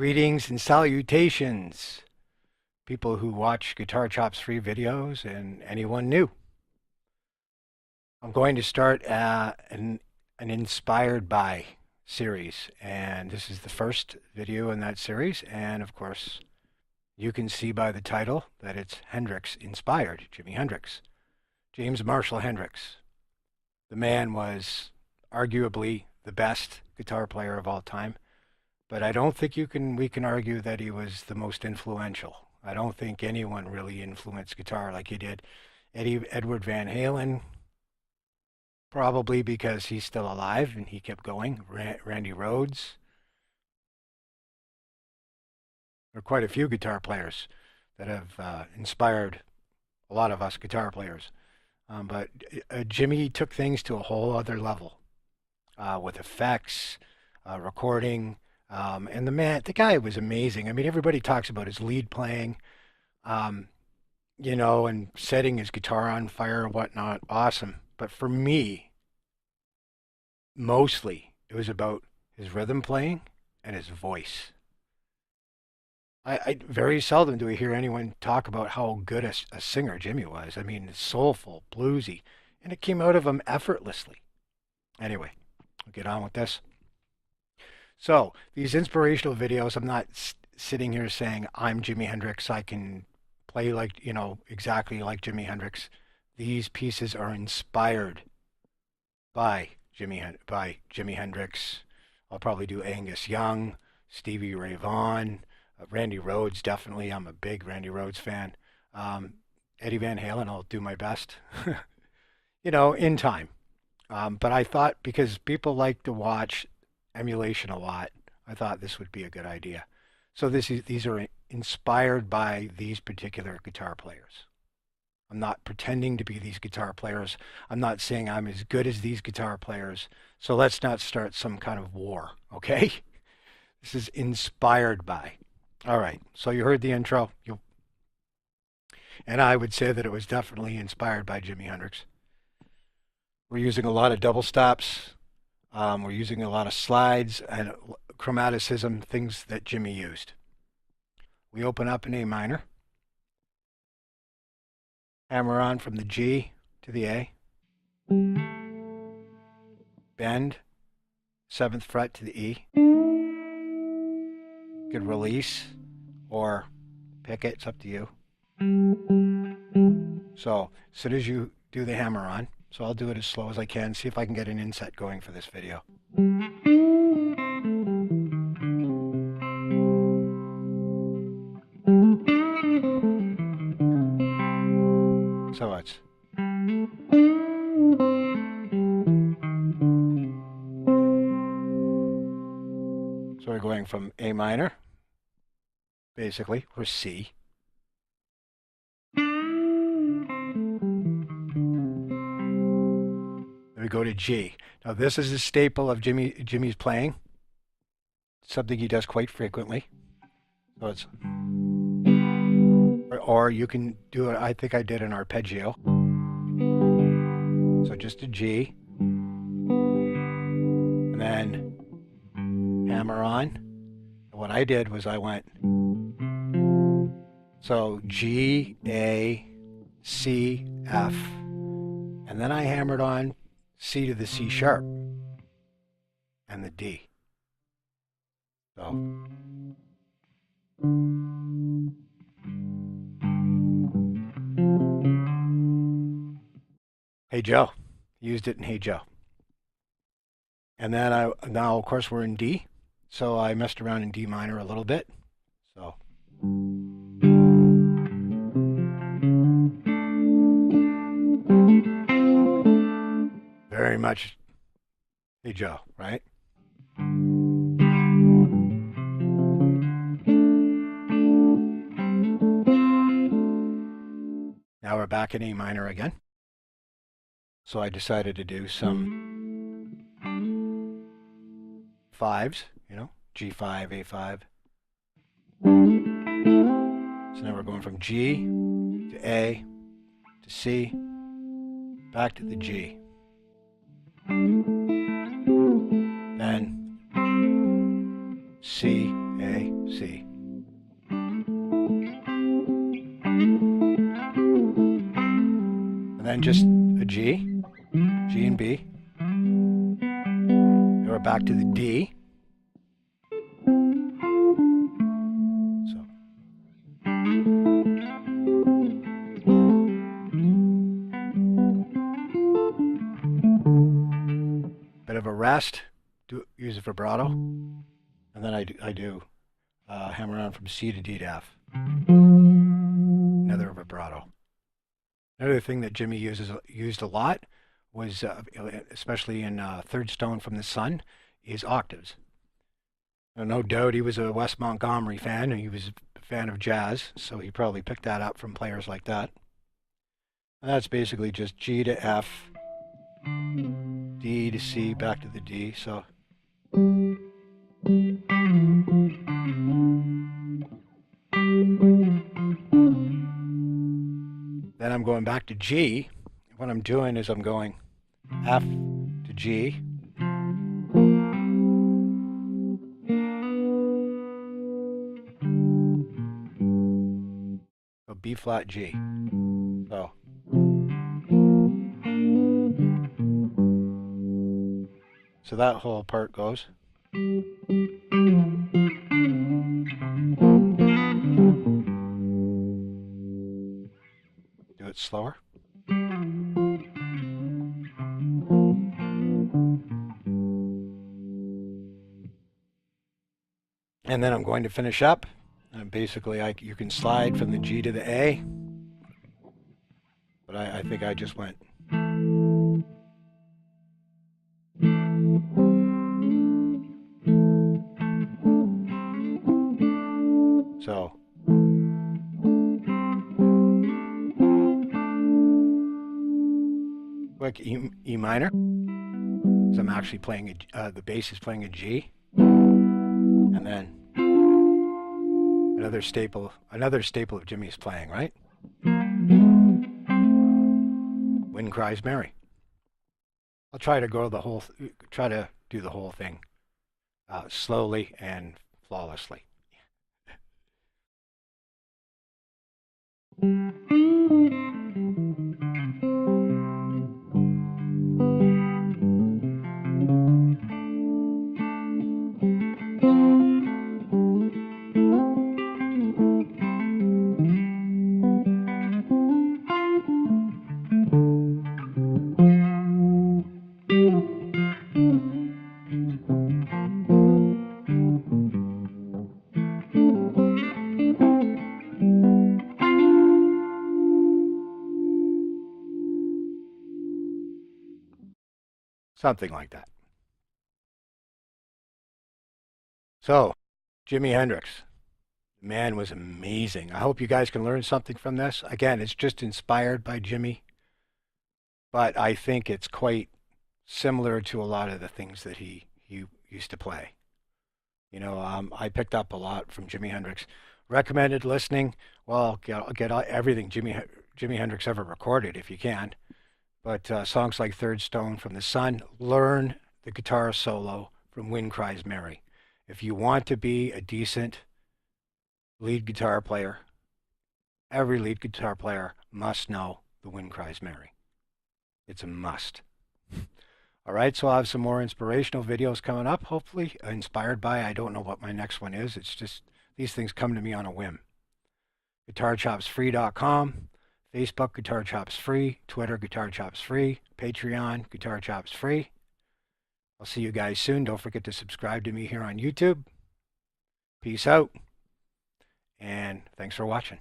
Greetings and salutations, people who watch Guitar Chops free videos and anyone new. I'm going to start an Inspired By series, and this is the first video in that series, and of course, you can see by the title that it's Hendrix inspired, Jimi Hendrix. James Marshall Hendrix. The man was arguably the best guitar player of all time. But I don't think we can argue that he was the most influential. I don't think anyone really influenced guitar like he did. Edward Van Halen, probably because he's still alive and he kept going. Randy Rhoads. There are quite a few guitar players that have inspired a lot of us guitar players. But Jimmy took things to a whole other level with effects, recording. And the guy was amazing. I mean, everybody talks about his lead playing, and setting his guitar on fire and whatnot. Awesome. But for me, mostly, it was about his rhythm playing and his voice. I very seldom do I hear anyone talk about how good a singer Jimmy was. I mean, soulful, bluesy, and it came out of him effortlessly. Anyway, we'll get on with this. So these inspirational videos, I'm not sitting here saying I'm Jimi Hendrix. I can play like, exactly like Jimi Hendrix. These pieces are inspired by Jimi Hendrix. I'll probably do Angus Young, Stevie Ray Vaughan, Randy Rhoads, definitely. I'm a big Randy Rhoads fan. Eddie Van Halen, I'll do my best, in time. But I thought because people like to watch emulation a lot, I thought this would be a good idea. So these are inspired by these particular guitar players. I'm not pretending to be these guitar players. I'm not saying I'm as good as these guitar players. So let's not start some kind of war, okay? This is inspired by. All right, so you heard the intro. And I would say that it was definitely inspired by Jimi Hendrix. We're using a lot of double stops. We're using a lot of slides and chromaticism, things that Jimmy used. We open up in A minor. Hammer on from the G to the A. Bend, 7th fret to the E. You could release or pick it, it's up to you. So as soon as you do the hammer on, so I'll do it as slow as I can, see if I can get an inset going for this video. So it's. So we're going from A minor, basically, or C. We go to G. Now this is a staple of Jimmy's playing. Something he does quite frequently. So it's, or you can do it, I think I did an arpeggio. So just a G. And then hammer on. And what I did was I went, so G, A, C, F, and then I hammered on C to the C sharp and the D. So Hey Joe, used it in Hey Joe. And then now of course we're in D, so I messed around in D minor a little bit. So very much Hey Joe, right? Now we're back in A minor again. So I decided to do some fives, G5, A5. So now we're going from G to A to C, back to the G. Then C, A, C. then just a G, G and B. Then we're back to the D. So. Bit of a rest, use a vibrato, and then I do hammer on from C to D to F. Another vibrato. Another thing that Jimmy used a lot was, especially in Third Stone from the Sun, is octaves. Now, no doubt he was a Wes Montgomery fan, and he was a fan of jazz, so he probably picked that up from players like that. And that's basically just G to F, D to C, back to the D. So. Then I'm going back to G. What I'm doing is I'm going F to G. So B flat G. So that whole part goes. Do it slower. And then I'm going to finish up. And basically, you can slide from the G to the A. But I think I just went. So. Quick E minor. So I'm actually playing the bass is playing a G. And then another staple of Jimmy's playing, right? Wind Cries Mary. I'll try to do the whole thing slowly and flawlessly. Something like that. So, Jimi Hendrix. The man was amazing. I hope you guys can learn something from this. Again, it's just inspired by Jimmy, but I think it's quite similar to a lot of the things that he used to play. You know, I picked up a lot from Jimi Hendrix. Recommended listening. Well, get everything Jimi Hendrix ever recorded if you can. But songs like Third Stone from the Sun, learn the guitar solo from Wind Cries Mary. If you want to be a decent lead guitar player, every lead guitar player must know the Wind Cries Mary. It's a must. All right, so I'll have some more inspirational videos coming up, hopefully inspired by, I don't know what my next one is. It's just, these things come to me on a whim. GuitarChopsFree.com. Facebook, Guitar Chops Free. Twitter, Guitar Chops Free. Patreon, Guitar Chops Free. I'll see you guys soon. Don't forget to subscribe to me here on YouTube. Peace out. And thanks for watching.